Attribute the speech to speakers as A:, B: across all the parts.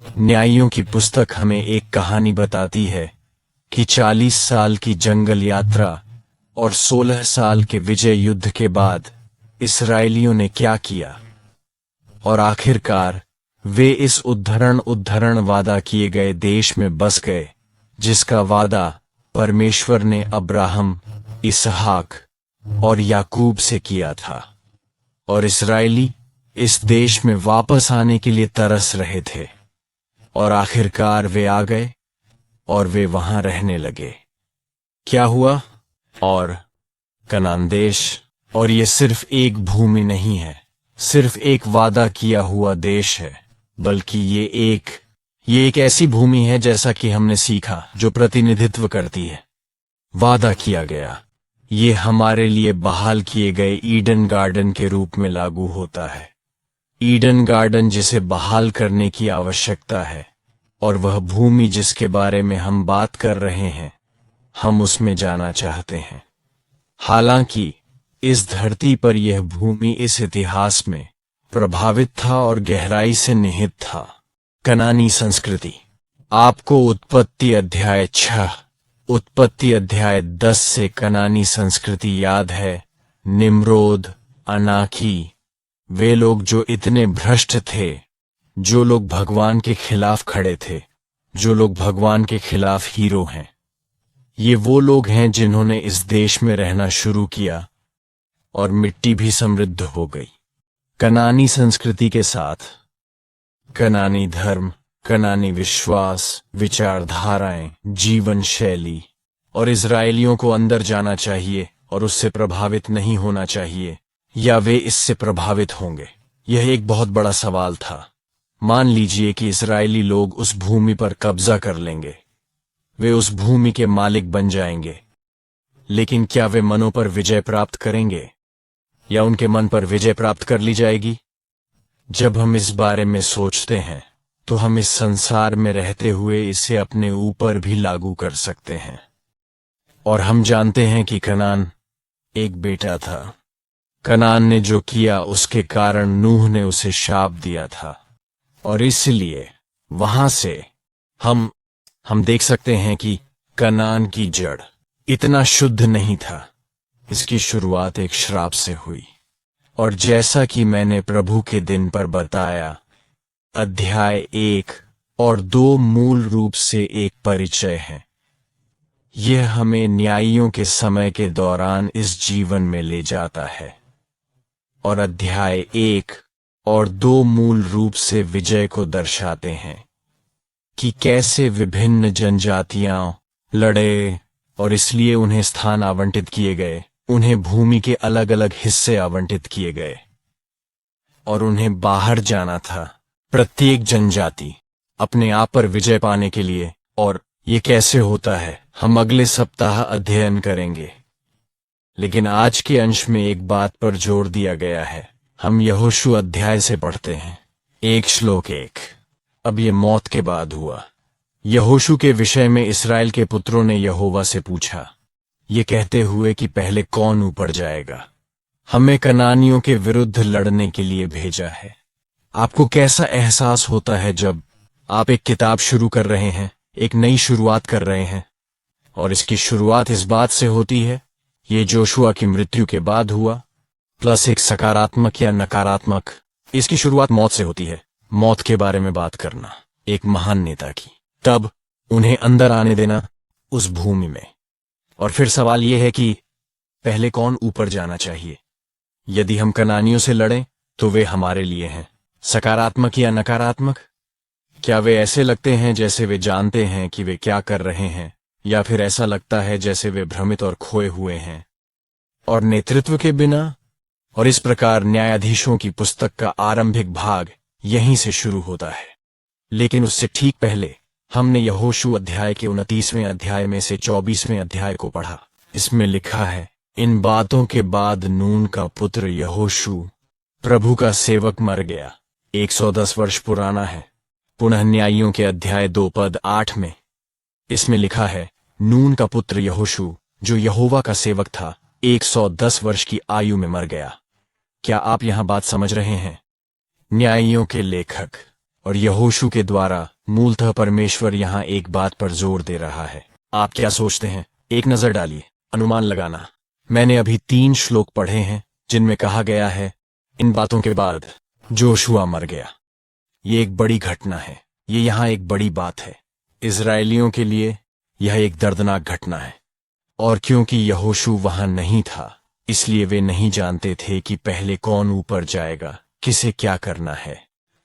A: न्यायियों की पुस्तक हमें एक कहानी बताती है कि 40 साल की जंगल यात्रा और 16 साल के विजय युद्ध के बाद इस्राएलियों ने क्या किया और आखिरकार वे इस उद्धरण वादा किए गए देश में बस गए, जिसका वादा परमेश्वर ने अब्राहम, इसहाक और याकूब से किया था। और इस्राएली इस देश में वापस आने के लिए तरस रहे थे और आखिरकार वे आ गए और वे वहां रहने लगे। क्या हुआ? और कनान देश, और ये सिर्फ एक भूमि नहीं है, सिर्फ एक वादा किया हुआ देश है, बल्कि ये एक ऐसी भूमि है, जैसा कि हमने सीखा, जो प्रतिनिधित्व करती है। वादा किया गया, ये हमारे लिए बहाल किए गए ईडन गार्डन के रूप में लागू होता है। ईडन गार्डन जिसे बहाल करने की आवश्यकता है, और वह भूमि जिसके बारे में हम बात कर रहे हैं, हम उसमें जाना चाहते हैं। हालांकि इस धरती पर यह भूमि इस इतिहास में प्रभावित था और गहराई से निहित था। कनानी संस्कृति। आपको उत्पत्ति अध्याय 10 से कनानी संस्कृति याद है। निम्रोद, अनाकी, वे लोग जो इतने भ्रष्ट थे, जो लोग भगवान के खिलाफ खड़े थे, जो लोग भगवान के खिलाफ हीरो हैं। ये वो लोग हैं जिन्होंने इस देश में रहना शुरू किया और मिट्टी भी समृद्ध हो गई। कनानी संस्कृति के साथ कनानी धर्म, कनानी विश्वास, विचारधाराएं, जीवन शैली, और इजरायलियों को अंदर जाना चाहिए और उससे प्रभावित नहीं होना चाहिए, या वे इससे प्रभावित होंगे। यह एक बहुत बड़ा सवाल था। मान लीजिए कि इजरायली लोग उस भूमि पर कब्जा कर लेंगे, वे उस भूमि के मालिक बन जाएंगे, लेकिन क्या वे मनों पर विजय प्राप्त करेंगे, या उनके मन पर विजय प्राप्त कर ली जाएगी? जब हम इस बारे में सोचते हैं तो हम इस संसार में रहते हुए इसे अपने ऊपर भी लागू कर सकते हैं। और हम जानते हैं कि कनान एक बेटा था। कनान ने जो किया उसके कारण नूह ने उसे शाप दिया था, और इसलिए वहां से हम देख सकते हैं कि कनान की जड़ इतना शुद्ध नहीं था। इसकी शुरुआत एक श्राप से हुई, और जैसा कि मैंने प्रभु के दिन पर बताया, अध्याय 1 और 2 मूल रूप से एक परिचय है। यह हमें न्यायियों के समय के दौरान इस जीवन में ले जाता है, और अध्याय 1 और 2 मूल रूप से विजय को दर्शाते हैं कि कैसे विभिन्न जनजातियां लड़े, और इसलिए उन्हें स्थान आवंटित किए गए, उन्हें भूमि के अलग अलग हिस्से आवंटित किए गए, और उन्हें बाहर जाना था, प्रत्येक जनजाति अपने आप पर विजय पाने के लिए। और ये कैसे होता है, हम अगले सप्ताह अध्ययन करेंगे। लेकिन आज के अंश में एक बात पर जोर दिया गया है। हम यहोशू अध्याय से पढ़ते हैं, 1 श्लोक 1। अब ये मौत के बाद हुआ। यहोशू के विषय में इसराइल के पुत्रों ने यहोवा से पूछा, ये कहते हुए कि पहले कौन ऊपर जाएगा? हमें कनानियों के विरुद्ध लड़ने के लिए भेजा है। आपको कैसा एहसास होता है जब आप एक किताब शुरू कर रहे हैं, एक नई शुरुआत कर रहे हैं, और इसकी शुरुआत इस बात से होती है, ये जोशुआ की मृत्यु के बाद हुआ, प्लस एक सकारात्मक या नकारात्मक। इसकी शुरुआत मौत से होती है, मौत के बारे में बात करना एक महान नेता की। तब उन्हें अंदर आने देना उस भूमि में। और फिर सवाल यह है कि पहले कौन ऊपर जाना चाहिए? यदि हम कनानियों से लड़ें तो वे हमारे लिए हैं, सकारात्मक या नकारात्मक? क्या वे ऐसे लगते हैं जैसे वे जानते हैं कि वे क्या कर रहे हैं, या फिर ऐसा लगता है जैसे वे भ्रमित और खोए हुए हैं और नेतृत्व के बिना? और इस प्रकार न्यायाधीशों की पुस्तक का आरंभिक भाग यहीं से शुरू होता है। लेकिन उससे ठीक पहले हमने यहोशू अध्याय के 29वें अध्याय में से 24वें अध्याय को पढ़ा। इसमें लिखा है, इन बातों के बाद नून का पुत्र यहोशू प्रभु का सेवक मर गया। 110 वर्ष पुराना है। पुनः न्यायियों के अध्याय 2 पद 8 में इसमें लिखा है, नून का पुत्र यहोशू जो यहोवा का सेवक था 110 वर्ष की आयु में मर गया। क्या आप यहां बात समझ रहे हैं? न्यायियों के लेखक और यहोशू के द्वारा मूलतः परमेश्वर यहाँ एक बात पर जोर दे रहा है। आप क्या सोचते हैं? एक नजर डालिए, अनुमान लगाना। मैंने अभी 3 श्लोक पढ़े हैं जिनमें कहा गया है, इन बातों के बाद जोशुआ मर गया। ये एक बड़ी घटना है, ये यहाँ एक बड़ी बात है। इजरायलियों के लिए यह एक दर्दनाक घटना है, और क्योंकि यहोशू वहां नहीं था, इसलिए वे नहीं जानते थे कि पहले कौन ऊपर जाएगा, किसे क्या करना है।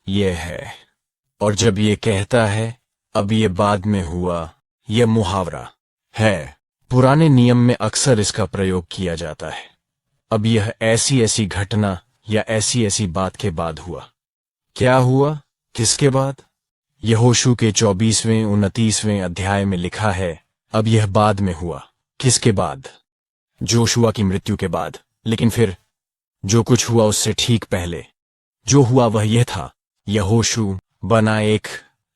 A: यह है, और जब ये कहता है अब ये बाद में हुआ, यह मुहावरा है। पुराने नियम में अक्सर इसका प्रयोग किया जाता है। अब यह ऐसी ऐसी घटना या ऐसी ऐसी बात के बाद हुआ। क्या हुआ? किसके बाद? यहोशू के 24वें 29वें अध्याय में लिखा है, अब यह बाद में हुआ। किसके बाद? जोशुआ की मृत्यु के बाद। लेकिन फिर जो कुछ हुआ उससे ठीक पहले जो हुआ वह यह था, यहोशू बना एक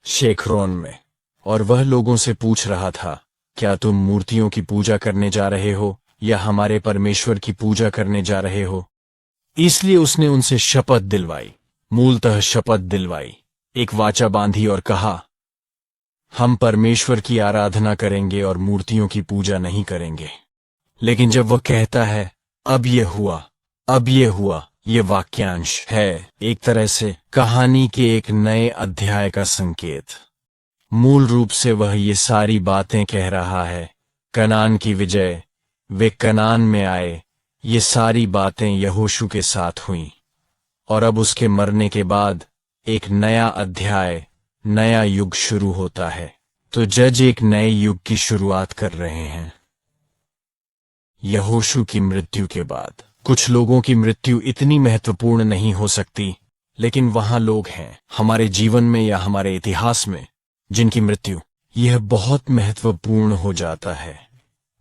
A: शेखरोन में, और वह लोगों से पूछ रहा था, क्या तुम मूर्तियों की पूजा करने जा रहे हो या हमारे परमेश्वर की पूजा करने जा रहे हो? इसलिए उसने उनसे शपथ दिलवाई, मूलतः शपथ दिलवाई, एक वाचा बांधी और कहा, हम परमेश्वर की आराधना करेंगे और मूर्तियों की पूजा नहीं करेंगे। लेकिन जब वह कहता है अब ये हुआ, अब ये हुआ, ये वाक्यांश है एक तरह से कहानी के एक नए अध्याय का संकेत। मूल रूप से वह ये सारी बातें कह रहा है, कनान की विजय, वे कनान में आए, ये सारी बातें यहोशू के साथ हुईं, और अब उसके मरने के बाद एक नया अध्याय, नया युग शुरू होता है। तो जज एक नए युग की शुरुआत कर रहे हैं। यहोशू की मृत्यु के बाद कुछ लोगों की मृत्यु इतनी महत्वपूर्ण नहीं हो सकती, लेकिन वहां लोग हैं हमारे जीवन में या हमारे इतिहास में जिनकी मृत्यु यह बहुत महत्वपूर्ण हो जाता है,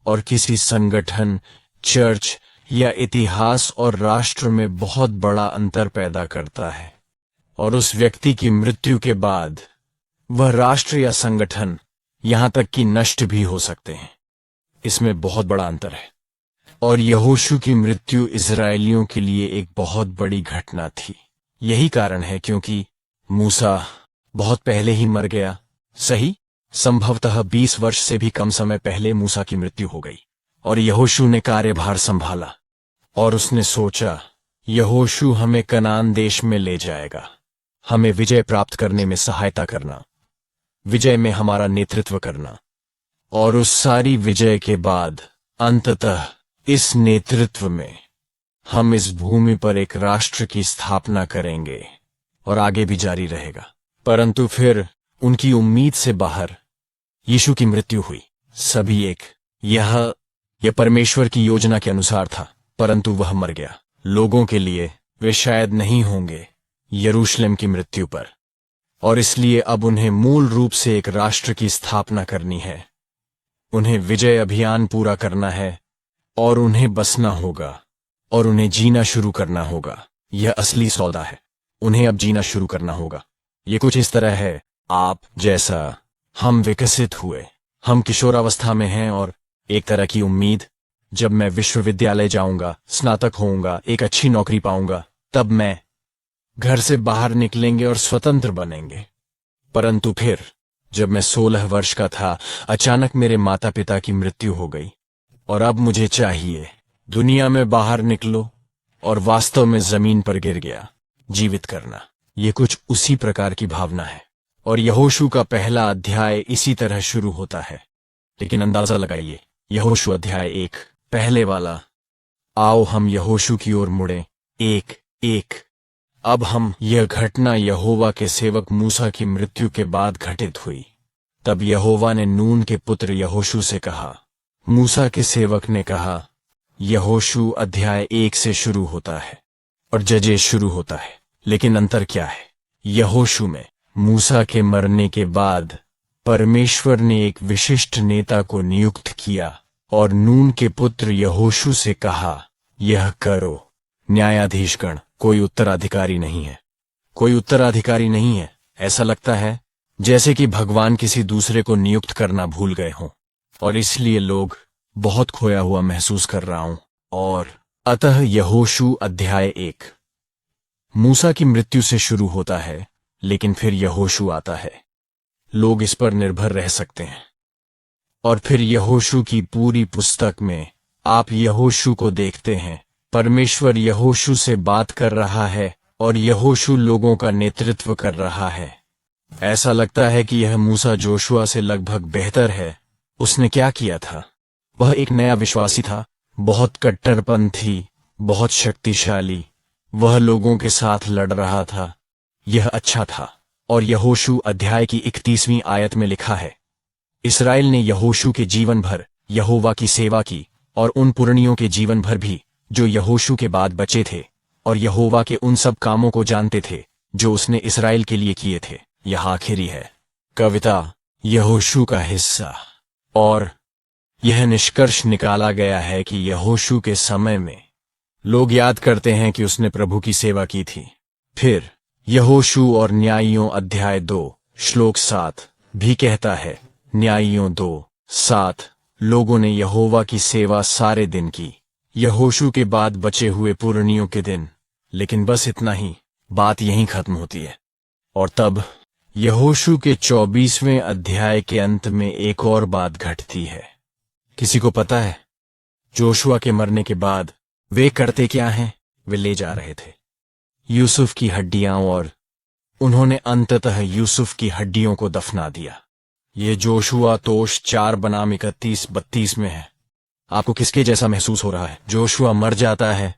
A: और किसी संगठन, चर्च या इतिहास और राष्ट्र में बहुत बड़ा अंतर पैदा करता है। और उस व्यक्ति की मृत्यु के बाद वह राष्ट्र या संगठन यहां तक कि नष्ट भी हो सकते हैं। इसमें बहुत बड़ा अंतर है। और यहोशू की मृत्यु इजरायलियों के लिए एक बहुत बड़ी घटना थी। यही कारण है क्योंकि मूसा बहुत पहले ही मर गया। सही, संभवतः 20 वर्ष से भी कम समय पहले मूसा की मृत्यु हो गई, और यहोशू ने कार्यभार संभाला, और उसने सोचा, यहोशू हमें कनान देश में ले जाएगा, हमें विजय प्राप्त करने में सहायता करना, विजय में हमारा नेतृत्व करना, और उस सारी विजय के बाद अंततः इस नेतृत्व में हम इस भूमि पर एक राष्ट्र की स्थापना करेंगे, और आगे भी जारी रहेगा। परंतु फिर उनकी उम्मीद से बाहर यीशु की मृत्यु हुई। सभी एक यह परमेश्वर की योजना के अनुसार था, परंतु वह मर गया। लोगों के लिए वे शायद नहीं होंगे यरूशलेम की मृत्यु पर, और इसलिए अब उन्हें मूल रूप से एक राष्ट्र की स्थापना करनी है। उन्हें विजय अभियान पूरा करना है, और उन्हें बसना होगा, और उन्हें जीना शुरू करना होगा। यह असली सौदा है। उन्हें अब जीना शुरू करना होगा। ये कुछ इस तरह है, आप जैसा हम विकसित हुए, हम किशोरावस्था में हैं, और एक तरह की उम्मीद, जब मैं विश्वविद्यालय जाऊंगा, स्नातक होऊंगा, एक अच्छी नौकरी पाऊंगा, तब मैं घर से बाहर निकलेंगे और स्वतंत्र बनेंगे। परंतु फिर जब मैं 16 वर्ष का था, अचानक मेरे माता पिता की मृत्यु हो गई, और अब मुझे चाहिए दुनिया में बाहर निकलो, और वास्तव में जमीन पर गिर गया, जीवित करना। ये कुछ उसी प्रकार की भावना है, और यहोशू का पहला अध्याय इसी तरह शुरू होता है। लेकिन अंदाजा लगाइए, यहोशू अध्याय 1 पहले वाला। आओ हम यहोशू की ओर मुड़े 1:1। अब हम यह घटना यहोवा के सेवक मूसा की मृत्यु के बाद घटित हुई। तब यहोवा ने नून के पुत्र यहोशू से कहा, मूसा के सेवक ने कहा। यहोशू अध्याय 1 से शुरू होता है और जजेस शुरू होता है। लेकिन अंतर क्या है? यहोशू में मूसा के मरने के बाद परमेश्वर ने एक विशिष्ट नेता को नियुक्त किया और नून के पुत्र यहोशू से कहा, यह करो। न्यायाधीशगण, कोई उत्तराधिकारी नहीं है, कोई उत्तराधिकारी नहीं है। ऐसा लगता है जैसे कि भगवान किसी दूसरे को नियुक्त करना भूल गए हों, और इसलिए लोग बहुत खोया हुआ महसूस कर रहा हूं। और अतः यहोशू अध्याय 1 मूसा की मृत्यु से शुरू होता है, लेकिन फिर यहोशू आता है। लोग इस पर निर्भर रह सकते हैं। और फिर यहोशू की पूरी पुस्तक में आप यहोशू को देखते हैं। परमेश्वर यहोशू से बात कर रहा है और यहोशू लोगों का नेतृत्व कर रहा है। ऐसा लगता है कि यह मूसा जोशुआ से लगभग बेहतर है। उसने क्या किया था? वह एक नया विश्वासी था, बहुत कट्टरपंथी, बहुत शक्तिशाली। वह लोगों के साथ लड़ रहा था। यह अच्छा था। और यहोशू अध्याय की 31वीं आयत में लिखा है, इस्राएल ने यहोशू के जीवन भर यहोवा की सेवा की और उन पुरनियों के जीवन भर भी जो यहोशू के बाद बचे थे और यहोवा के उन सब कामों को जानते थे जो उसने इस्राएल के लिए किए थे। यह आखिरी है कविता यहोशू का हिस्सा। और यह निष्कर्ष निकाला गया है कि यहोशू के समय में लोग याद करते हैं कि उसने प्रभु की सेवा की थी। फिर यहोशू और न्यायियों अध्याय 2 श्लोक 7 भी कहता है, न्यायियों 2:7 लोगों ने यहोवा की सेवा सारे दिन की, यहोशू के बाद बचे हुए पुरनियों के दिन। लेकिन बस इतना ही, बात यहीं खत्म होती है। और तब यहोशू के 24वें अध्याय के अंत में एक और बात घटती है। किसी को पता है जोशुआ के मरने के बाद वे करते क्या हैं? वे ले जा रहे थे यूसुफ की हड्डियां और उन्होंने अंततः यूसुफ की हड्डियों को दफना दिया। ये जोशुआ तोश 4 बनाम 31-32 में है। आपको किसके जैसा महसूस हो रहा है? जोशुआ मर जाता है,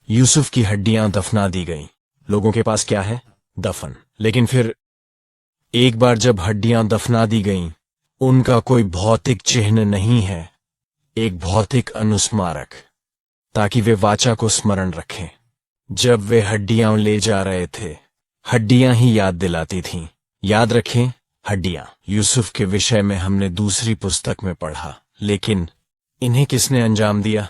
A: यूसुफ की हड्डियां दफना दी गईं। लोगों के पास क्या है? दफन। लेकिन फिर एक बार जब हड्डियां दफना दी गईं, उनका कोई भौतिक चिन्ह नहीं है, एक भौतिक अनुस्मारक, ताकि वे वाचा को स्मरण रखें। जब वे हड्डियां ले जा रहे थे, हड्डियां ही याद दिलाती थीं। याद रखें, हड्डियां। यूसुफ के विषय में हमने दूसरी पुस्तक में पढ़ा। लेकिन इन्हें किसने अंजाम दिया?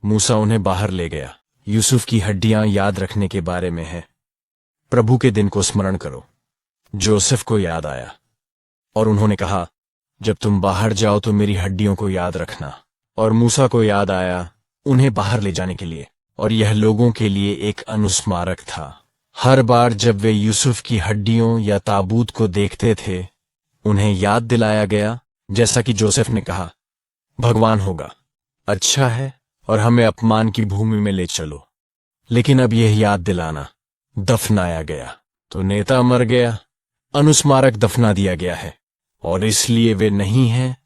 A: मूसा उन्हें बाहर ले गया। यूसुफ की हड्डियां याद रखने के बारे में है। प्रभु के दिन को स्मरण करो। जोसेफ को याद आया और उन्होंने कहा, जब तुम बाहर जाओ तो मेरी हड्डियों को याद रखना। और मूसा को याद आया उन्हें बाहर ले जाने के लिए, और यह लोगों के लिए एक अनुस्मारक था। हर बार जब वे यूसुफ की हड्डियों या ताबूत को देखते थे, उन्हें याद दिलाया गया, जैसा कि जोसेफ ने कहा, भगवान होगा, अच्छा है, और हमें अपमान की भूमि में ले चलो। लेकिन अब यह याद दिलाना दफनाया गया। तो नेता मर गया, अनुस्मारक दफना दिया गया है, और इसलिए वे नहीं हैं।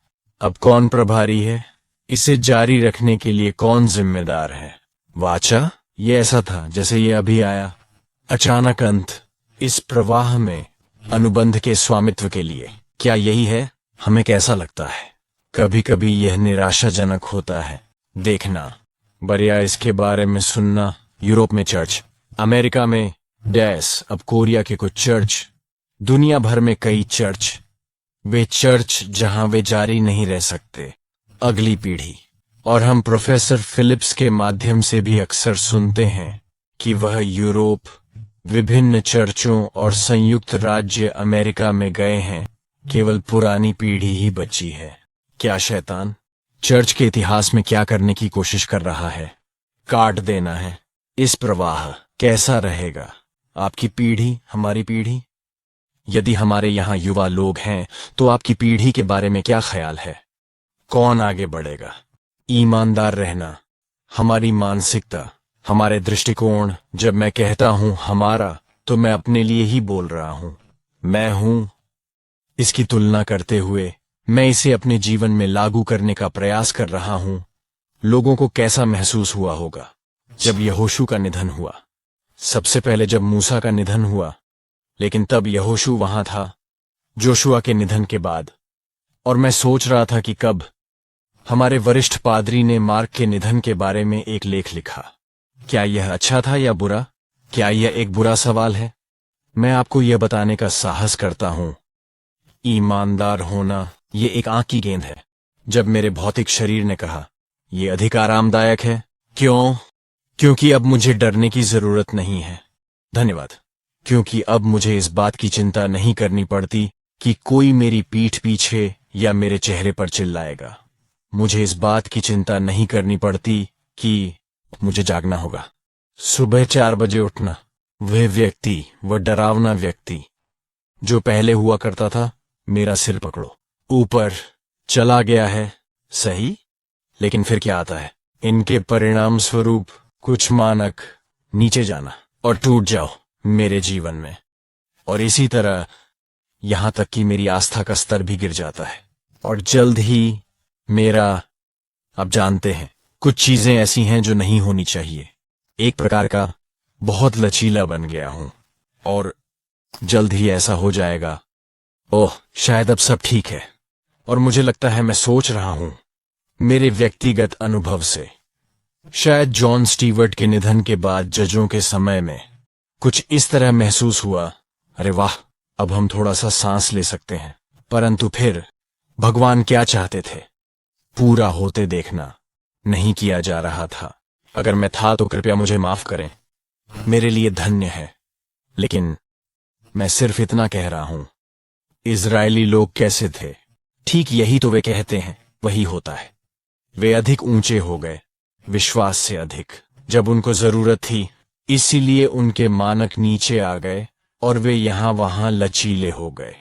A: अब कौन प्रभारी है? इसे जारी रखने के लिए कौन जिम्मेदार है? वाचा? ये ऐसा था जैसे ये अभी आया, अचानक अंत। इस प्रवाह में अनुबंध के स्वामित्व के लिए क्या यही है? हमें कैसा लगता है? कभी कभी यह निराशाजनक होता है देखना, बरिया इसके बारे में सुनना। यूरोप में चर्च, अमेरिका में डैस, अब कोरिया के कुछ चर्च, दुनिया भर में कई चर्च। वे चर्च जहां वे जारी नहीं रह सकते। अगली पीढ़ी। और हम प्रोफेसर फिलिप्स के माध्यम से भी अक्सर सुनते हैं कि वह यूरोप, विभिन्न चर्चों और संयुक्त राज्य अमेरिका में गए हैं। केवल पुरानी पीढ़ी ही बची है। क्या शैतान चर्च के इतिहास में क्या करने की कोशिश कर रहा है? काट देना है। इस प्रवाह कैसा रहेगा? आपकी पीढ़ी, हमारी पीढ़ी। यदि हमारे यहाँ युवा लोग हैं तो आपकी पीढ़ी के बारे में क्या ख्याल है? कौन आगे बढ़ेगा? ईमानदार रहना, हमारी मानसिकता, हमारे दृष्टिकोण। जब मैं कहता हूं हमारा, तो मैं अपने लिए ही बोल रहा हूं। मैं हूं। इसकी तुलना करते हुए मैं इसे अपने जीवन में लागू करने का प्रयास कर रहा हूं। लोगों को कैसा महसूस हुआ होगा जब यहोशू का निधन हुआ? सबसे पहले जब मूसा का निधन हुआ, लेकिन तब यहोशू वहां था जोशुआ के निधन के बाद। और मैं सोच रहा था कि कब हमारे वरिष्ठ पादरी ने मार्क के निधन के बारे में एक लेख लिखा। क्या यह अच्छा था या बुरा? क्या यह एक बुरा सवाल है? मैं आपको यह बताने का साहस करता हूं, ईमानदार होना यह एक आंख की गेंद है। जब मेरे भौतिक शरीर ने कहा यह अधिक आरामदायक है। क्यों? क्योंकि अब मुझे डरने की जरूरत नहीं है। धन्यवाद। क्योंकि अब मुझे इस बात की चिंता नहीं करनी पड़ती कि कोई मेरी पीठ पीछे या मेरे चेहरे पर चिल्लाएगा। मुझे इस बात की चिंता नहीं करनी पड़ती कि मुझे जागना होगा, सुबह 4 बजे उठना। वह व्यक्ति, वह डरावना व्यक्ति जो पहले हुआ करता था, मेरा सिर पकड़ो, ऊपर चला गया है, सही। लेकिन फिर क्या आता है? इनके परिणाम स्वरूप कुछ मानक नीचे जाना और टूट जाओ मेरे जीवन में। और इसी तरह यहां तक कि मेरी आस्था का स्तर भी गिर जाता है। और जल्द ही मेरा, आप जानते हैं, कुछ चीजें ऐसी हैं जो नहीं होनी चाहिए। एक प्रकार का बहुत लचीला बन गया हूं और जल्द ही ऐसा हो जाएगा। ओह, शायद अब सब ठीक है। और मुझे लगता है मैं सोच रहा हूं मेरे व्यक्तिगत अनुभव से, शायद जॉन स्टीवर्ट के निधन के बाद जजों के समय में कुछ इस तरह महसूस हुआ, अरे वाह, अब हम थोड़ा सा सांस ले सकते हैं। परंतु फिर भगवान क्या चाहते थे? पूरा होते देखना नहीं किया जा रहा था। अगर मैं था तो कृपया मुझे माफ करें, मेरे लिए धन्य है। लेकिन मैं सिर्फ इतना कह रहा हूं, इजरायली लोग कैसे थे? ठीक यही तो वे कहते हैं, वही होता है। वे अधिक ऊंचे हो गए, विश्वास से अधिक, जब उनको जरूरत थी। इसीलिए उनके मानक नीचे आ गए और वे यहां वहां लचीले हो गए।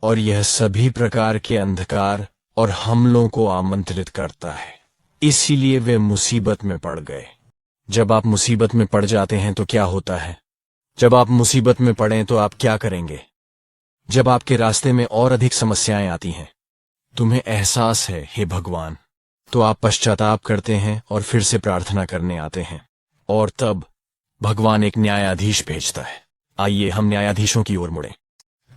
A: और यह सभी प्रकार के अंधकार और हमलों को आमंत्रित करता है। इसीलिए वे मुसीबत में पड़ गए। जब आप मुसीबत में पड़ जाते हैं तो क्या होता है? जब आप मुसीबत में पड़ें तो आप क्या करेंगे? जब आपके रास्ते में और अधिक समस्याएं आती हैं, तुम्हें एहसास है, हे भगवान, तो आप पश्चाताप करते हैं और फिर से प्रार्थना करने आते हैं। और तब भगवान एक न्यायाधीश भेजता है। आइए हम न्यायाधीशों की ओर मुड़ें।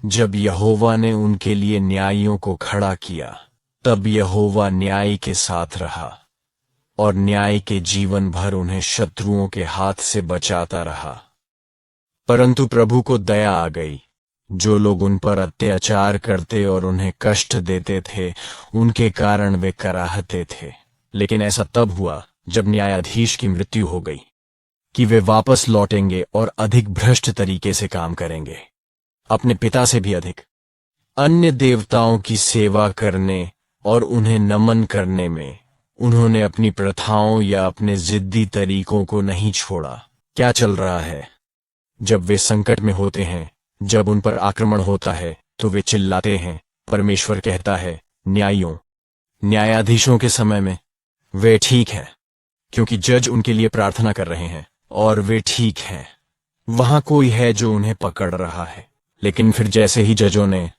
A: जब यहोवा ने उनके लिए न्यायियों को खड़ा किया, तब यहोवा न्याय के साथ रहा और न्याय के जीवन भर उन्हें शत्रुओं के हाथ से बचाता रहा। परंतु प्रभु को दया आ गई। जो लोग उन पर अत्याचार करते और उन्हें कष्ट देते थे, उनके कारण वे कराहते थे। लेकिन ऐसा तब हुआ जब न्यायाधीश की मृत्यु हो गई कि वे वापस लौटेंगे और अधिक भ्रष्ट तरीके से काम करेंगे, अपने पिता से भी अधिक। अन्य देवताओं की सेवा करने और उन्हें नमन करने में उन्होंने अपनी प्रथाओं या अपने जिद्दी तरीकों को नहीं छोड़ा। क्या चल रहा है? जब वे संकट में होते हैं, जब उन पर आक्रमण होता है, तो वे चिल्लाते हैं। परमेश्वर कहता है, न्यायाधीशों के समय में वे ठीक हैं, क्योंकि जज उनके लिए प्रार्थना कर रहे हैं और वे ठीक हैं। वहां कोई है जो उन्हें पकड़ रहा है। लेकिन फिर जैसे ही जजों ने,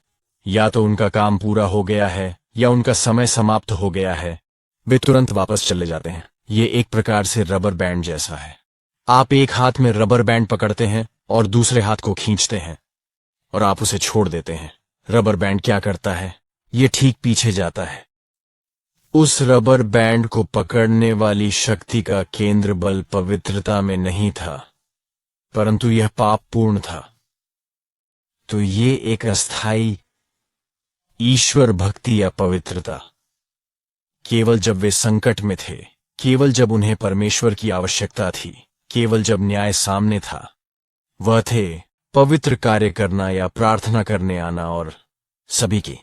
A: या तो उनका काम पूरा हो गया है या उनका समय समाप्त हो गया है, वे तुरंत वापस चले जाते हैं। ये एक प्रकार से रबर बैंड जैसा है। आप एक हाथ में रबर बैंड पकड़ते हैं और दूसरे हाथ को खींचते हैं और आप उसे छोड़ देते हैं। रबर बैंड क्या करता है? ये ठीक पीछे जाता है। उस रबर बैंड को पकड़ने वाली शक्ति का केंद्र बल पवित्रता में नहीं था, परंतु यह पापपूर्ण था। तो ये एक अस्थाई ईश्वर भक्ति या पवित्रता, केवल जब वे संकट में थे, केवल जब उन्हें परमेश्वर की आवश्यकता थी, केवल जब न्याय सामने था, वह थे पवित्र कार्य करना या प्रार्थना करने आना और सभी की।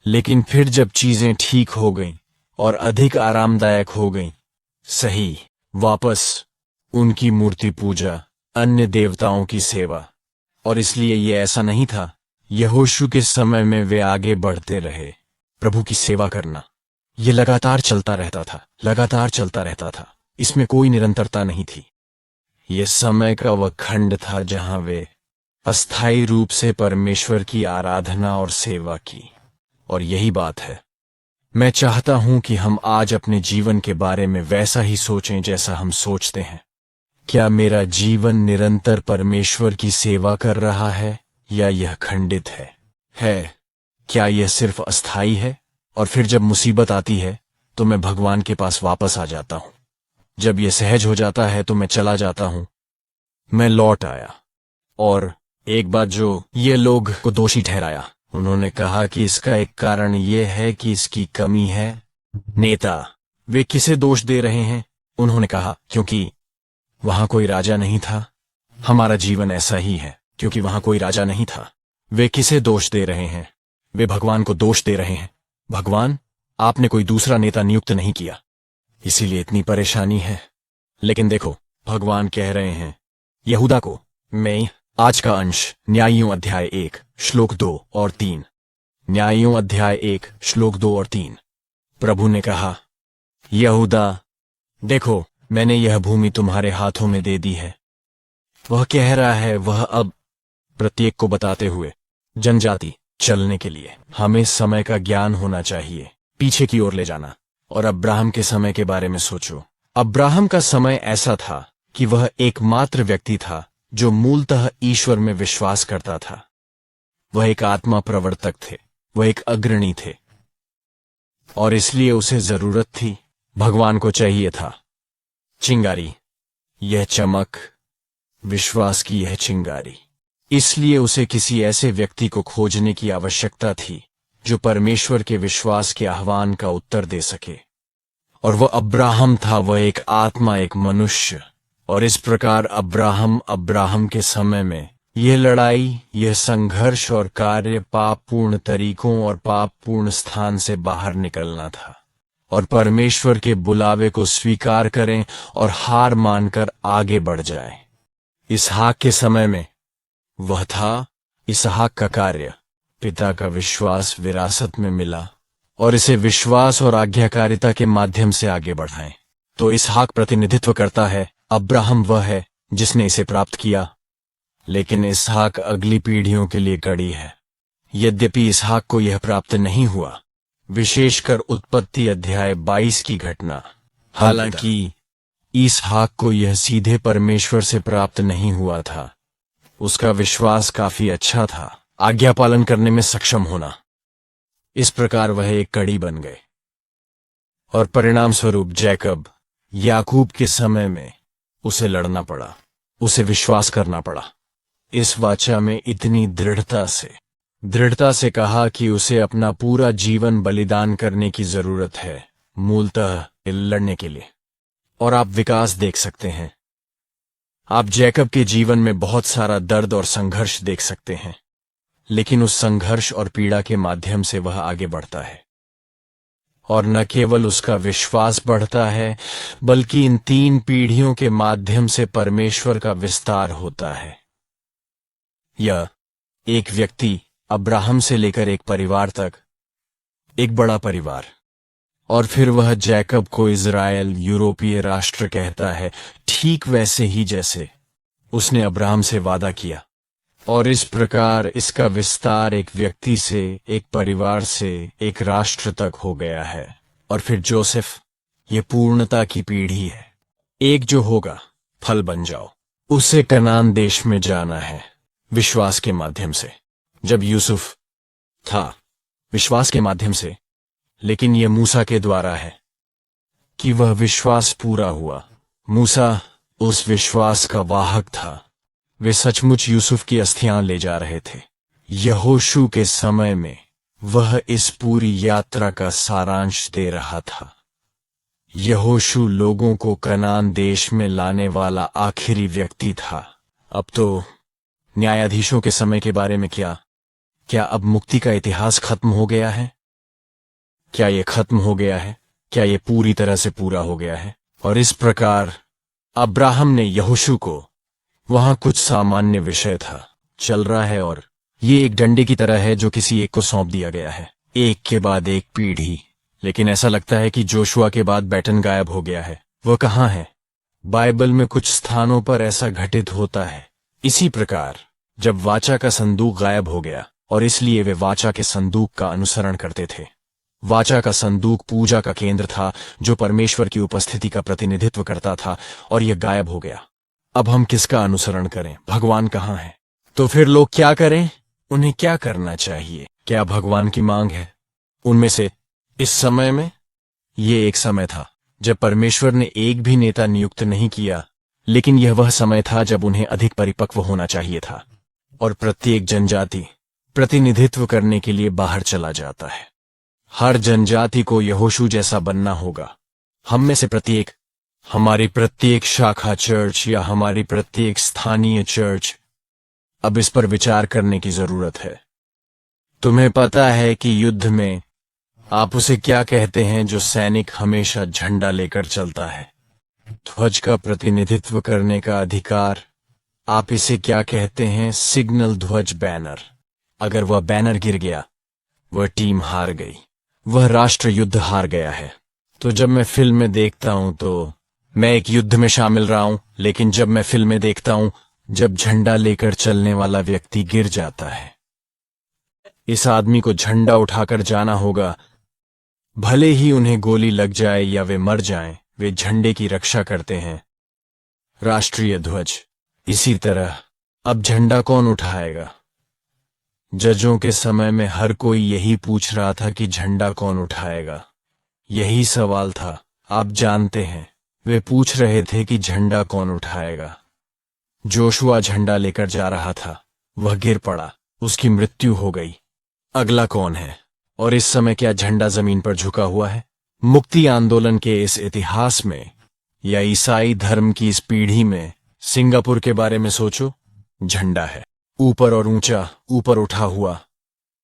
A: लेकिन फिर जब चीजें ठीक हो गईं और अधिक आरामदायक हो गईं, सही, वापस उनकी मूर्ति पूजा, अन्य देवताओं की सेवा। और इसलिए ये ऐसा नहीं था। यहोशू के समय में वे आगे बढ़ते रहे। प्रभु की सेवा करना, ये लगातार चलता रहता था, लगातार चलता रहता था। इसमें कोई निरंतरता नहीं थी। यह समय का वह खंड था जहां वे अस्थायी रूप से परमेश्वर की आराधना और सेवा की। और यही बात है, मैं चाहता हूं कि हम आज अपने जीवन के बारे में वैसा ही सोचें जैसा हम सोचते हैं। क्या मेरा जीवन निरंतर परमेश्वर की सेवा कर रहा है या यह खंडित है? क्या यह सिर्फ अस्थायी है और फिर जब मुसीबत आती है तो मैं भगवान के पास वापस आ जाता हूं? जब यह सहज हो जाता है तो मैं चला जाता हूं। मैं लौट आया और एक बात जो ये लोग को दोषी ठहराया, उन्होंने कहा कि इसका एक कारण यह है कि इसकी कमी है। नेता, वे किसे दोष दे रहे हैं? उन्होंने कहा, क्योंकि वहां कोई राजा नहीं था। हमारा जीवन ऐसा ही है, क्योंकि वहां कोई राजा नहीं था। वे किसे दोष दे रहे हैं? वे भगवान को दोष दे रहे हैं। भगवान, आपने कोई दूसरा नेता नियुक्त नहीं किया, इसीलिए इतनी परेशानी है। लेकिन देखो, भगवान कह रहे हैं यहूदा को, मैं आज का अंश न्यायों अध्याय 1 श्लोक 2 और 3। न्यायों अध्याय 1 श्लोक 2 और 3। प्रभु ने कहा, यहूदा, देखो, मैंने यह भूमि तुम्हारे हाथों में दे दी है। वह कह रहा है, वह अब प्रत्येक को बताते हुए, जनजाति चलने के लिए हमें समय का ज्ञान होना चाहिए, पीछे की ओर ले जाना। और अब्राहम के समय के बारे में सोचो। अब्राहम का समय ऐसा था कि वह एकमात्र व्यक्ति था जो मूलतः ईश्वर में विश्वास करता था। वह एक आत्मा प्रवर्तक थे, वह एक अग्रणी थे, और इसलिए उसे जरूरत थी, भगवान को चाहिए था चिंगारी, यह चमक, विश्वास की यह चिंगारी। इसलिए उसे किसी ऐसे व्यक्ति को खोजने की आवश्यकता थी जो परमेश्वर के विश्वास के आह्वान का उत्तर दे सके। और वह अब्राहम था, वह एक आत्मा, एक मनुष्य। और इस प्रकार अब्राहम के समय में यह लड़ाई, यह संघर्ष और कार्य पापपूर्ण तरीकों और पापपूर्ण स्थान से बाहर निकलना था और परमेश्वर के बुलावे को स्वीकार करें और हार मानकर आगे बढ़ जाए। इसहाक के समय में वह था, इसहाक का कार्य, पिता का विश्वास विरासत में मिला और इसे विश्वास और आज्ञाकारिता के माध्यम से आगे बढ़ाएं। तो इसहाक प्रतिनिधित्व करता है, अब्राहम वह है जिसने इसे प्राप्त किया, लेकिन इसहाक अगली पीढ़ियों के लिए कड़ी है। यद्यपि इसहाक को यह प्राप्त नहीं हुआ, विशेषकर उत्पत्ति अध्याय 22 की घटना, हालांकि इसहाक को यह सीधे परमेश्वर से प्राप्त नहीं हुआ था, उसका विश्वास काफी अच्छा था, आज्ञा पालन करने में सक्षम होना। इस प्रकार वह एक कड़ी बन गए और परिणाम स्वरूप जैकब, याकूब के समय में उसे लड़ना पड़ा, उसे विश्वास करना पड़ा। इस वाचा में इतनी दृढ़ता से कहा कि उसे अपना पूरा जीवन बलिदान करने की जरूरत है, मूलतः लड़ने के लिए। और आप विकास देख सकते हैं, आप जैकब के जीवन में बहुत सारा दर्द और संघर्ष देख सकते हैं, लेकिन उस संघर्ष और पीड़ा के माध्यम से वह आगे बढ़ता है। और न केवल उसका विश्वास बढ़ता है, बल्कि इन 3 पीढ़ियों के माध्यम से परमेश्वर का विस्तार होता है। यह एक व्यक्ति, अब्राहम से लेकर एक परिवार तक, एक बड़ा परिवार, और फिर वह जैकब को इज़राइल, यूरोपीय राष्ट्र कहता है, ठीक वैसे ही जैसे उसने अब्राहम से वादा किया। और इस प्रकार इसका विस्तार एक व्यक्ति से, एक परिवार से, एक राष्ट्र तक हो गया है। और फिर जोसेफ, ये पूर्णता की पीढ़ी है। एक जो होगा, फल बन जाओ, उसे कनान देश में जाना है विश्वास के माध्यम से। जब यूसुफ था, विश्वास के माध्यम से, लेकिन यह मूसा के द्वारा है कि वह विश्वास पूरा हुआ। मूसा उस विश्वास का वाहक था, वे सचमुच यूसुफ की अस्थियां ले जा रहे थे। यहोशू के समय में वह इस पूरी यात्रा का सारांश दे रहा था। यहोशू लोगों को कनान देश में लाने वाला आखिरी व्यक्ति था। अब तो न्यायाधीशों के समय के बारे में क्या अब मुक्ति का इतिहास खत्म हो गया है? क्या यह खत्म हो गया है? क्या यह पूरी तरह से पूरा हो गया है? और इस प्रकार अब्राहम ने यहोशू को, वहां कुछ सामान्य विषय था, चल रहा है, और ये एक डंडे की तरह है जो किसी एक को सौंप दिया गया है, एक के बाद एक पीढ़ी। लेकिन ऐसा लगता है कि जोशुआ के बाद बैटन गायब हो गया है। वह कहाँ है? बाइबल में कुछ स्थानों पर ऐसा घटित होता है। इसी प्रकार जब वाचा का संदूक गायब हो गया, और इसलिए वे वाचा के संदूक का अनुसरण करते थे। वाचा का संदूक पूजा का केंद्र था जो परमेश्वर की उपस्थिति का प्रतिनिधित्व करता था, और यह गायब हो गया। अब हम किसका अनुसरण करें? भगवान कहाँ है? तो फिर लोग क्या करें? उन्हें क्या करना चाहिए? क्या भगवान की मांग है उनमें से? इस समय में, ये एक समय था जब परमेश्वर ने एक भी नेता नियुक्त नहीं किया, लेकिन यह वह समय था जब उन्हें अधिक परिपक्व होना चाहिए था, और प्रत्येक जनजाति प्रतिनिधित्व करने के लिए बाहर चला जाता है। हर जनजाति को यहोशू जैसा बनना होगा। हम में से प्रत्येक, हमारी प्रत्येक शाखा चर्च या हमारी प्रत्येक स्थानीय चर्च, अब इस पर विचार करने की जरूरत है। तुम्हें पता है कि युद्ध में आप उसे क्या कहते हैं जो सैनिक हमेशा झंडा लेकर चलता है? ध्वज का प्रतिनिधित्व करने का अधिकार आप इसे क्या कहते हैं? सिग्नल ध्वज बैनर। अगर वह बैनर गिर गया, वह टीम हार गई, वह राष्ट्र युद्ध हार गया है। तो जब मैं फिल्में देखता हूं तो मैं एक युद्ध में शामिल रहा हूं, लेकिन जब मैं फिल्में देखता हूं जब झंडा लेकर चलने वाला व्यक्ति गिर जाता है, इस आदमी को झंडा उठाकर जाना होगा। भले ही उन्हें गोली लग जाए या वे मर जाएं, वे झंडे की रक्षा करते हैं, राष्ट्रीय ध्वज। इसी तरह अब झंडा कौन उठाएगा? जजों के समय में हर कोई यही पूछ रहा था कि झंडा कौन उठाएगा। यही सवाल था। आप जानते हैं, वे पूछ रहे थे कि झंडा कौन उठाएगा। जोशुआ झंडा लेकर जा रहा था, वह गिर पड़ा, उसकी मृत्यु हो गई। अगला कौन है? और इस समय क्या झंडा जमीन पर झुका हुआ है? मुक्ति आंदोलन के इस इतिहास में या ईसाई धर्म की इस पीढ़ी में सिंगापुर के बारे में सोचो। झंडा है, ऊपर और ऊंचा, ऊपर उठा हुआ।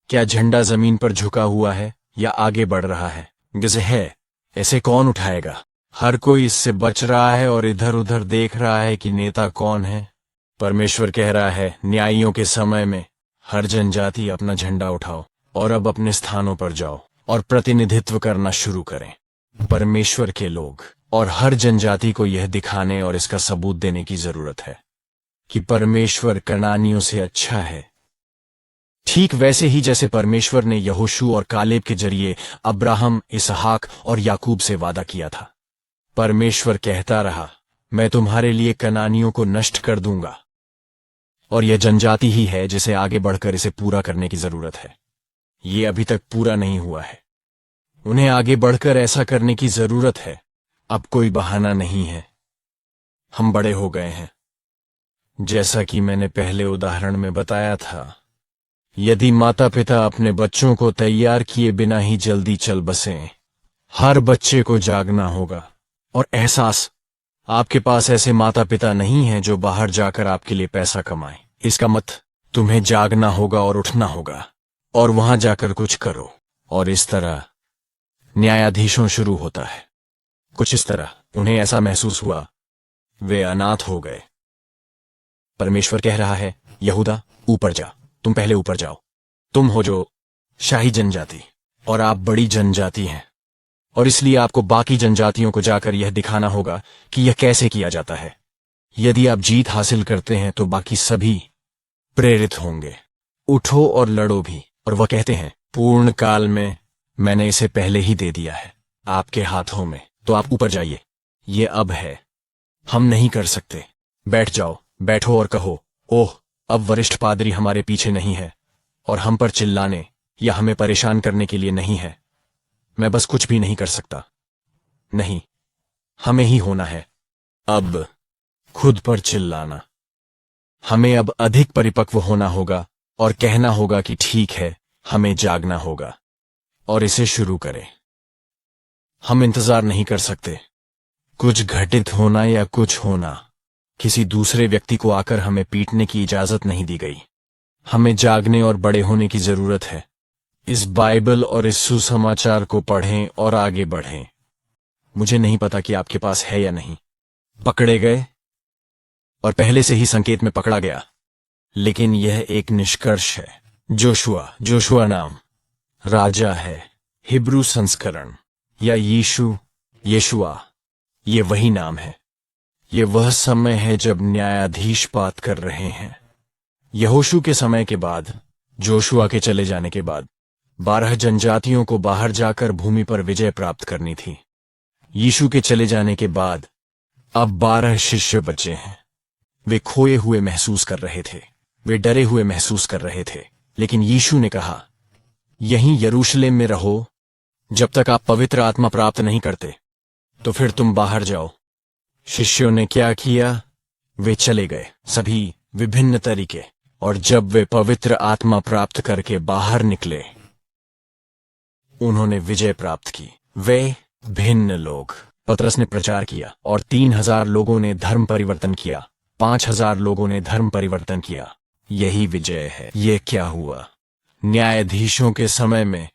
A: क्या झंडा जमीन पर झुका हुआ है या आगे बढ़ रहा है? जैसे है, ऐसे कौन उठाएगा? हर कोई इससे बच रहा है और इधर उधर देख रहा है कि नेता कौन है। परमेश्वर कह रहा है, न्यायियों के समय में हर जनजाति अपना झंडा उठाओ और अब अपने स्थानों पर जाओ और प्रतिनिधित्व करना शुरू करें। परमेश्वर के लोग और हर जनजाति को यह दिखाने और इसका सबूत देने की जरूरत है कि परमेश्वर कनानियों से अच्छा है। ठीक वैसे ही जैसे परमेश्वर ने यहोशू और कालेब के जरिए अब्राहम, इसहाक और याकूब से वादा किया था। परमेश्वर कहता रहा, मैं तुम्हारे लिए कनानियों को नष्ट कर दूंगा। और यह जनजाति ही है जिसे आगे बढ़कर इसे पूरा करने की जरूरत है। ये अभी तक पूरा नहीं हुआ है, उन्हें आगे बढ़कर ऐसा करने की जरूरत है। अब कोई बहाना नहीं है, हम बड़े हो गए हैं। जैसा कि मैंने पहले उदाहरण में बताया था, यदि माता पिता अपने बच्चों को तैयार किए बिना ही जल्दी चल बसें, हर बच्चे को जागना होगा। और एहसास, आपके पास ऐसे माता पिता नहीं हैं जो बाहर जाकर आपके लिए पैसा कमाएं। इसका मत, तुम्हें जागना होगा और उठना होगा और वहां जाकर कुछ करो। और इस तरह न्यायाधीशों शुरू होता है। कुछ इस तरह उन्हें ऐसा महसूस हुआ, वे अनाथ हो गए। परमेश्वर कह रहा है, यहूदा ऊपर जा, तुम पहले ऊपर जाओ। तुम हो जो शाही जनजाति और आप बड़ी जनजाति हैं, और इसलिए आपको बाकी जनजातियों को जाकर यह दिखाना होगा कि यह कैसे किया जाता है। यदि आप जीत हासिल करते हैं तो बाकी सभी प्रेरित होंगे। उठो और लड़ो भी। और वह कहते हैं, पूर्ण काल में मैंने इसे पहले ही दे दिया है आपके हाथों में, तो आप ऊपर जाइए। ये अब है, हम नहीं कर सकते। बैठ जाओ, बैठो और कहो, ओह, अब वरिष्ठ पादरी हमारे पीछे नहीं है और हम पर चिल्लाने या हमें परेशान करने के लिए नहीं है। मैं बस कुछ भी नहीं कर सकता। नहीं, हमें ही होना है अब खुद पर चिल्लाना। हमें अब अधिक परिपक्व होना होगा और कहना होगा कि ठीक है, हमें जागना होगा और इसे शुरू करें। हम इंतजार नहीं कर सकते कुछ घटित होना या कुछ होना। किसी दूसरे व्यक्ति को आकर हमें पीटने की इजाजत नहीं दी गई। हमें जागने और बड़े होने की जरूरत है। इस बाइबल और इस सुसमाचार को पढ़ें और आगे बढ़ें। मुझे नहीं पता कि आपके पास है या नहीं। पकड़े गए और पहले से ही संकेत में पकड़ा गया, लेकिन यह एक निष्कर्ष है। जोशुआ नाम राजा है। हिब्रू संस्करण या यीशुआ, ये वही नाम है। ये वह समय है जब न्यायाधीश बात कर रहे हैं। यहोशू के समय के बाद, जोशुआ के चले जाने के बाद 12 जनजातियों को बाहर जाकर भूमि पर विजय प्राप्त करनी थी। यीशु के चले जाने के बाद अब 12 शिष्य बचे हैं। वे खोए हुए महसूस कर रहे थे, वे डरे हुए महसूस कर रहे थे, लेकिन यीशु ने कहा, यहीं यरूशलेम में रहो जब तक आप पवित्र आत्मा प्राप्त नहीं करते, तो फिर तुम बाहर जाओ। शिष्यों ने क्या किया? वे चले गए, सभी विभिन्न तरीके, और जब वे पवित्र आत्मा प्राप्त करके बाहर निकले, उन्होंने विजय प्राप्त की। वे भिन्न लोग। पतरस ने प्रचार किया और 3000 लोगों ने धर्म परिवर्तन किया, 5000 लोगों ने धर्म परिवर्तन किया। यही विजय है। यह क्या हुआ? न्यायाधीशों के समय में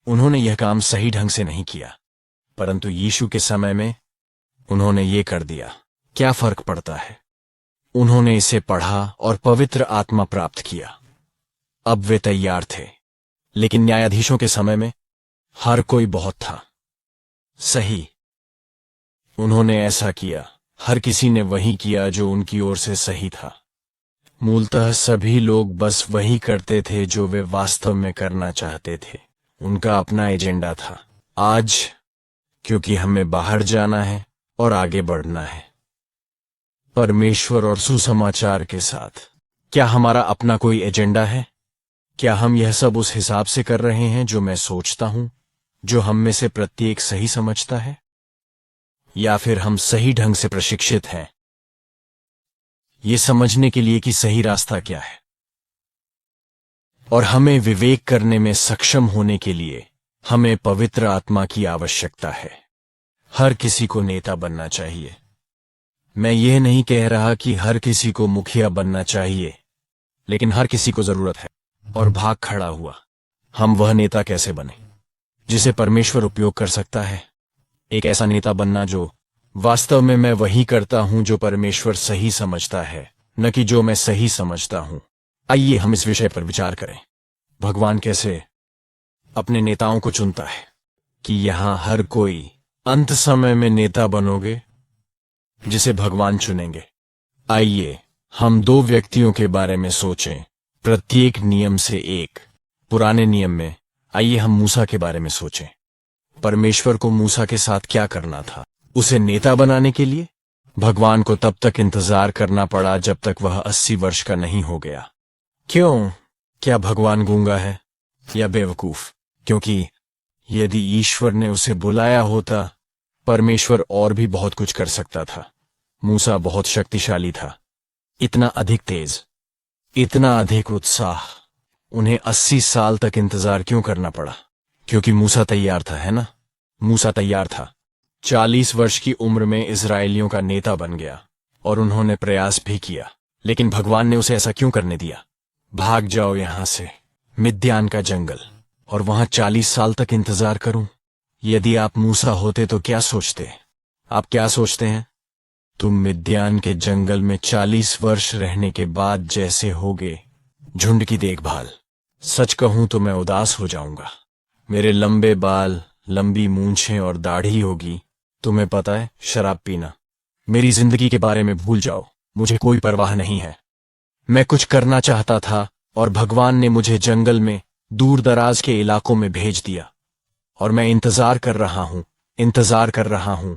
A: उन्होंने यह काम सही ढंग से नहीं किया, परंतु यीशु के समय में उन्होंने ये कर दिया। क्या फर्क पड़ता है? उन्होंने इसे पढ़ा और पवित्र आत्मा प्राप्त किया। अब वे तैयार थे, लेकिन न्यायाधीशों के समय में हर कोई बहुत था। सही, उन्होंने ऐसा किया। हर किसी ने वही किया जो उनकी ओर से सही था। मूलतः सभी लोग बस वही करते थे जो वे वास्तव में करना चाहते थे। उनका अपना एजेंडा था। आज, क्योंकि हमें बाहर जाना है और आगे बढ़ना है परमेश्वर और सुसमाचार के साथ, क्या हमारा अपना कोई एजेंडा है? क्या हम यह सब उस हिसाब से कर रहे हैं जो मैं सोचता हूं, जो हम में से प्रत्येक सही समझता है? या फिर हम सही ढंग से प्रशिक्षित हैं ये समझने के लिए कि सही रास्ता क्या है? और हमें विवेक करने में सक्षम होने के लिए हमें पवित्र आत्मा की आवश्यकता है। हर किसी को नेता बनना चाहिए। मैं ये नहीं कह रहा कि हर किसी को मुखिया बनना चाहिए, लेकिन हर किसी को जरूरत है। और भाग खड़ा हुआ, हम वह नेता कैसे बने जिसे परमेश्वर उपयोग कर सकता है? एक ऐसा नेता बनना जो वास्तव में मैं वही करता हूं जो परमेश्वर सही समझता है, न कि जो मैं सही समझता हूं। आइए हम इस विषय पर विचार करें। भगवान कैसे अपने नेताओं को चुनता है? कि यहां हर कोई अंत समय में नेता बनोगे जिसे भगवान चुनेंगे। आइए हम दो व्यक्तियों के बारे में सोचें, प्रत्येक नियम से एक। पुराने नियम में आइए हम मूसा के बारे में सोचें। परमेश्वर को मूसा के साथ क्या करना था? उसे नेता बनाने के लिए भगवान को तब तक इंतजार करना पड़ा जब तक वह 80 वर्ष का नहीं हो गया। क्यों? क्या भगवान गूंगा है या बेवकूफ? क्योंकि यदि ईश्वर ने उसे बुलाया होता, परमेश्वर और भी बहुत कुछ कर सकता था। मूसा बहुत शक्तिशाली था, इतना अधिक तेज, इतना अधिक उत्साह। उन्हें 80 साल तक इंतजार क्यों करना पड़ा? क्योंकि मूसा तैयार था, है ना? मूसा तैयार था। 40 वर्ष की उम्र में इजरायलियों का नेता बन गया और उन्होंने प्रयास भी किया, लेकिन भगवान ने उसे ऐसा क्यों करने दिया? भाग जाओ यहां से, मिद्यान का जंगल, और वहां 40 साल तक इंतजार करूं। यदि आप मूसा होते तो क्या सोचते? आप क्या सोचते हैं? तुम मिद्यान के जंगल में 40 वर्ष रहने के बाद जैसे होगे झुंड की देखभाल। सच कहूं तो मैं उदास हो जाऊंगा। मेरे लंबे बाल, लंबी मूंछें और दाढ़ी होगी। तुम्हें पता है, शराब पीना। मेरी जिंदगी के बारे में भूल जाओ, मुझे कोई परवाह नहीं है। मैं कुछ करना चाहता था और भगवान ने मुझे जंगल में, दूर दराज के इलाकों में भेज दिया, और मैं इंतजार कर रहा हूं, इंतजार कर रहा हूं।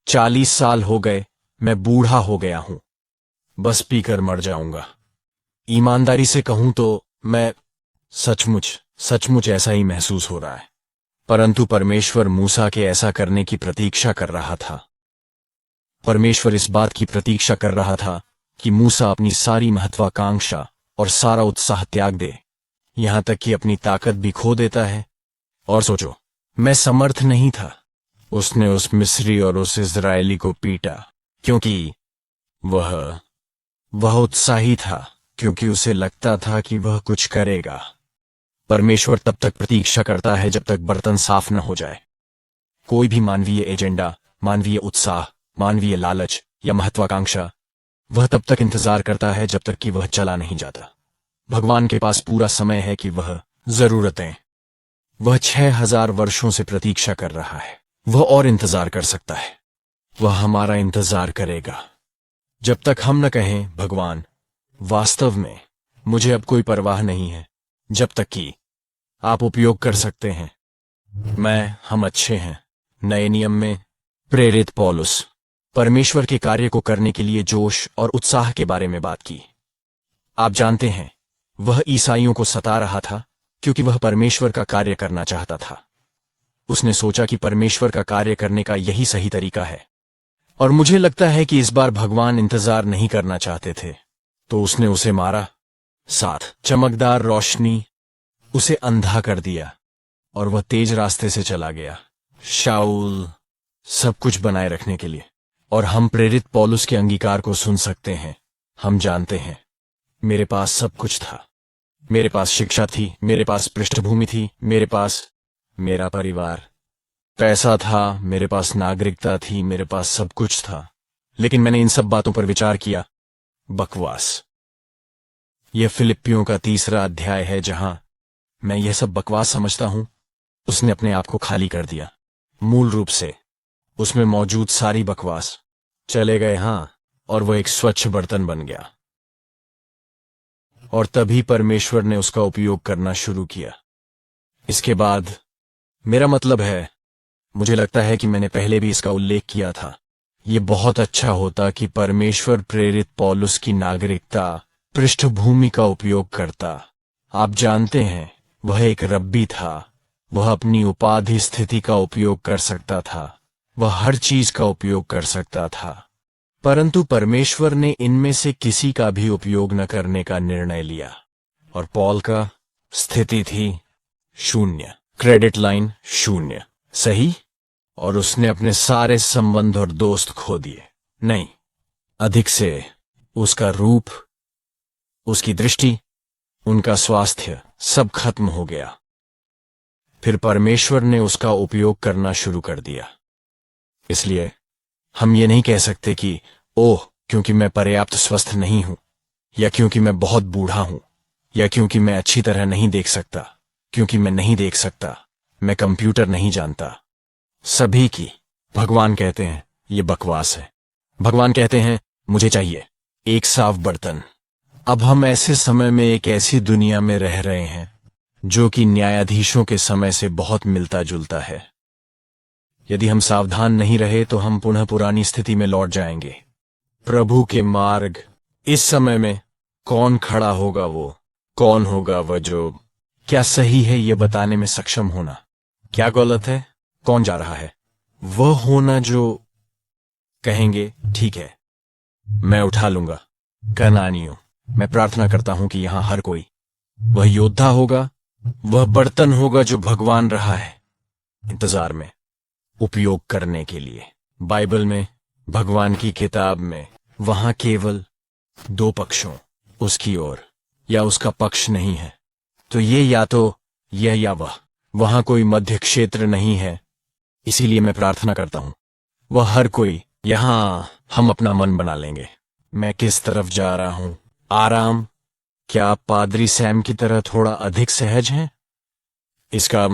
A: 40 साल हो गए, मैं बूढ़ा हो गया हूं, बस पीकर मर जाऊंगा। ईमानदारी से कहूं तो मैं सचमुच ऐसा ही महसूस हो रहा है। परंतु परमेश्वर मूसा के ऐसा करने की प्रतीक्षा कर रहा था। परमेश्वर इस बात की प्रतीक्षा कर रहा था कि मूसा अपनी सारी महत्वाकांक्षा और सारा उत्साह त्याग दे, यहां तक कि अपनी ताकत भी खो देता है। और सोचो, मैं समर्थ नहीं था। उसने उस मिस्री और उस इजरायली को पीटा क्योंकि वह उत्साही था, क्योंकि उसे लगता था कि वह कुछ करेगा। परमेश्वर तब तक प्रतीक्षा करता है जब तक बर्तन साफ न हो जाए। कोई भी मानवीय एजेंडा, मानवीय उत्साह, मानवीय लालच या महत्वाकांक्षा, वह तब तक इंतजार करता है जब तक कि वह चला नहीं जाता। भगवान के पास पूरा समय है कि वह 6000 वर्षों से प्रतीक्षा कर रहा है। वह और इंतजार कर सकता है। वह हमारा इंतजार करेगा जब तक हम न कहें, भगवान, वास्तव में मुझे अब कोई परवाह नहीं है, जब तक कि आप उपयोग कर सकते हैं। हम अच्छे हैं। नए नियम में प्रेरित पौलुस परमेश्वर के कार्य को करने के लिए जोश और उत्साह के बारे में बात की। आप जानते हैं, वह ईसाइयों को सता रहा था क्योंकि वह परमेश्वर का कार्य करना चाहता था। उसने सोचा कि परमेश्वर का कार्य करने का यही सही तरीका है, और मुझे लगता है कि इस बार भगवान इंतजार नहीं करना चाहते थे, तो उसने उसे मारा। साथ चमकदार रोशनी उसे अंधा कर दिया और वह तेज रास्ते से चला गया, शाऊल, सब कुछ बनाए रखने के लिए। और हम प्रेरित पौलुस के अंगीकार को सुन सकते हैं। हम जानते हैं, मेरे पास सब कुछ था। मेरे पास शिक्षा थी, मेरे पास पृष्ठभूमि थी, मेरे पास मेरा परिवार, पैसा था, मेरे पास नागरिकता थी, मेरे पास सब कुछ था। लेकिन मैंने इन सब बातों पर विचार किया। बकवास। यह फिलिप्पियों का 3रा अध्याय है जहां मैं यह सब बकवास समझता हूं, उसने अपने आप को खाली कर दिया। मूल रूप से उसमें मौजूद सारी बकवास चले गए, हां, और वह एक स्वच्छ बर्तन बन गया। और तभी परमेश्वर ने उसका उपयोग करना शुरू किया। इसके बाद, मेरा मतलब है, मुझे लगता है कि मैंने पहले भी इसका उल्लेख किया था, यह बहुत अच्छा होता कि परमेश्वर प्रेरित पौलुस की नागरिकता पृष्ठभूमि का उपयोग करता। आप जानते हैं, वह एक रब्बी था, वह अपनी उपाधि स्थिति का उपयोग कर सकता था, वह हर चीज का उपयोग कर सकता था, परंतु परमेश्वर ने इनमें से किसी का भी उपयोग न करने का निर्णय लिया। और पॉल का स्थिति थी 0, क्रेडिट लाइन 0, सही? और उसने अपने सारे संबंध और दोस्त खो दिए। नहीं, अधिक से उसका रूप, उसकी दृष्टि, उनका स्वास्थ्य सब खत्म हो गया। फिर परमेश्वर ने उसका उपयोग करना शुरू कर दिया। इसलिए हम ये नहीं कह सकते कि ओह, क्योंकि मैं पर्याप्त स्वस्थ नहीं हूं, या क्योंकि मैं बहुत बूढ़ा हूं, या क्योंकि मैं अच्छी तरह नहीं देख सकता, क्योंकि मैं नहीं देख सकता, मैं कंप्यूटर नहीं जानता। सभी की भगवान कहते हैं ये बकवास है। भगवान कहते हैं मुझे चाहिए एक साफ बर्तन। अब हम ऐसे समय में एक ऐसी दुनिया में रह रहे हैं जो कि न्यायाधीशों के समय से बहुत मिलता जुलता है। यदि हम सावधान नहीं रहे तो हम पुनः पुरानी स्थिति में लौट जाएंगे। प्रभु के मार्ग, इस समय में कौन खड़ा होगा, वो कौन होगा वह जो क्या सही है यह बताने में सक्षम होना, क्या गलत है, कौन जा रहा है, वह होना जो कहेंगे ठीक है मैं उठा लूंगा। कनानियों, मैं प्रार्थना करता हूं कि यहां हर कोई वह योद्धा होगा, वह बर्तन होगा जो भगवान रहा है इंतजार में उपयोग करने के लिए। बाइबल में, भगवान की किताब में, वहां केवल 2 पक्षों, उसकी ओर या उसका पक्ष नहीं है। तो ये या तो यह या वह, वहां कोई मध्य क्षेत्र नहीं है। इसीलिए मैं प्रार्थना करता हूं वह हर कोई, यहां हम अपना मन बना लेंगे मैं किस तरफ जा रहा हूं। आराम, क्या आप पादरी सैम की तरह थोड़ा अधिक सहज हैं? इसका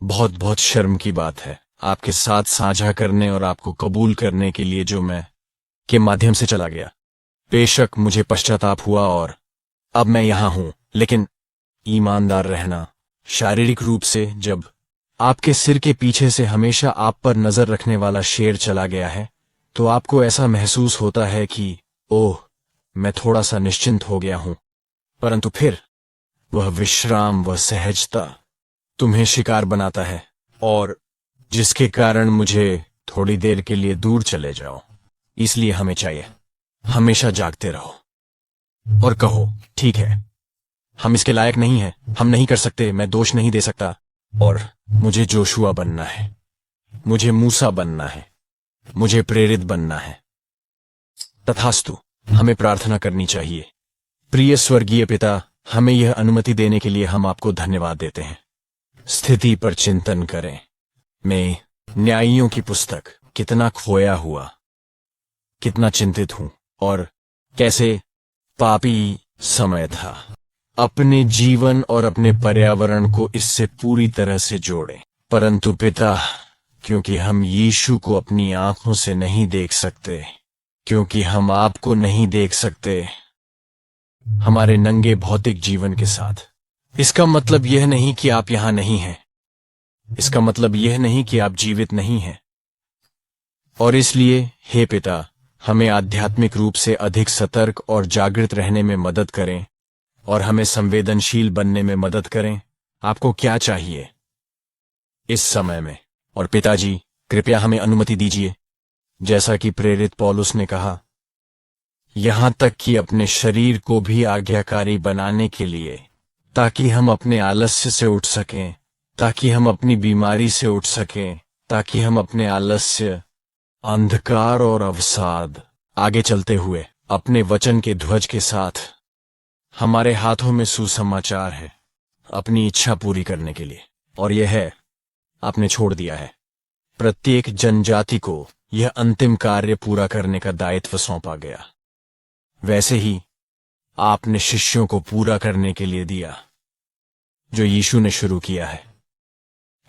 A: बहुत बहुत शर्म की बात है आपके साथ साझा करने और आपको कबूल करने के लिए जो मैं के माध्यम से चला गया। बेशक मुझे पश्चाताप हुआ और अब मैं यहां हूं, लेकिन ईमानदार रहना, शारीरिक रूप से जब आपके सिर के पीछे से हमेशा आप पर नजर रखने वाला शेर चला गया है, तो आपको ऐसा महसूस होता है कि ओह, मैं थोड़ा सा निश्चिंत हो गया हूं। परंतु फिर वह विश्राम, वह सहजता तुम्हें शिकार बनाता है, और जिसके कारण मुझे थोड़ी देर के लिए दूर चले जाओ। इसलिए हमें चाहिए हमेशा जागते रहो और कहो ठीक है, हम इसके लायक नहीं हैं, हम नहीं कर सकते, मैं दोष नहीं दे सकता, और मुझे जोशुआ बनना है, मुझे मूसा बनना है, मुझे प्रेरित बनना है। तथास्तु, हमें प्रार्थना करनी चाहिए। प्रिय स्वर्गीय पिता, हमें यह अनुमति देने के लिए हम आपको धन्यवाद देते हैं। स्थिति पर चिंतन करें। मैं न्यायियों की पुस्तक, कितना खोया हुआ, कितना चिंतित हूं, और कैसे पापी समय था। अपने जीवन और अपने पर्यावरण को इससे पूरी तरह से जोड़ें। परंतु पिता, क्योंकि हम यीशु को अपनी आंखों से नहीं देख सकते, क्योंकि हम आपको नहीं देख सकते हमारे नंगे भौतिक जीवन के साथ, इसका मतलब यह नहीं कि आप यहां नहीं हैं, इसका मतलब यह नहीं कि आप जीवित नहीं हैं। और इसलिए हे पिता, हमें आध्यात्मिक रूप से अधिक सतर्क और जागृत रहने में मदद करें, और हमें संवेदनशील बनने में मदद करें। आपको क्या चाहिए इस समय में? और पिताजी, कृपया हमें अनुमति दीजिए, जैसा कि प्रेरित पौलुस ने कहा, यहां तक कि अपने शरीर को भी आज्ञाकारी बनाने के लिए, ताकि हम अपने आलस्य से उठ सकें, ताकि हम अपनी बीमारी से उठ सकें, ताकि हम अपने आलस्य, अंधकार और अवसाद आगे चलते हुए अपने वचन के ध्वज के साथ, हमारे हाथों में सुसमाचार है अपनी इच्छा पूरी करने के लिए, और यह है आपने छोड़ दिया है। प्रत्येक जनजाति को यह अंतिम कार्य पूरा करने का दायित्व सौंपा गया। वैसे ही आपने शिष्यों को पूरा करने के लिए दिया जो यीशु ने शुरू किया है।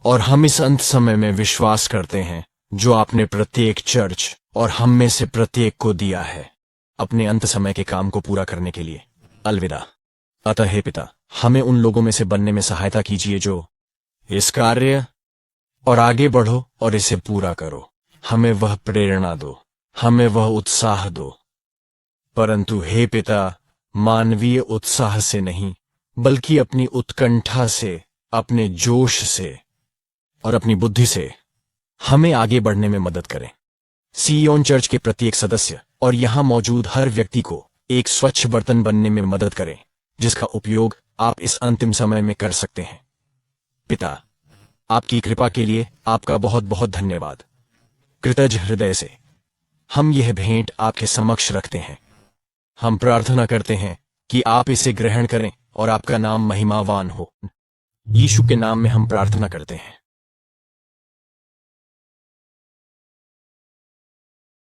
A: और हम इस अंत समय में विश्वास करते हैं जो आपने प्रत्येक चर्च और हम में से प्रत्येक को दिया है अपने अंत समय के काम को पूरा करने के लिए। अलविदा। अतः हे पिता, हमें उन लोगों में से बनने में सहायता कीजिए जो इस कार्य और आगे बढ़ो और इसे पूरा करो। हमें वह प्रेरणा दो, हमें वह उत्साह दो, परंतु हे पिता, मानवीय उत्साह से नहीं बल्कि अपनी उत्कंठा से, अपने जोश से और अपनी बुद्धि से हमें आगे बढ़ने में मदद करें। सियोन चर्च के प्रत्येक सदस्य और यहां मौजूद हर व्यक्ति को एक स्वच्छ बर्तन बनने में मदद करें जिसका उपयोग आप इस अंतिम समय में कर सकते हैं। पिता, आपकी कृपा के लिए आपका बहुत बहुत धन्यवाद। कृतज्ञ हृदय से हम यह भेंट आपके समक्ष रखते हैं। हम प्रार्थना करते हैं कि आप इसे ग्रहण करें और आपका नाम महिमावान हो। यीशु के नाम में हम प्रार्थना करते हैं।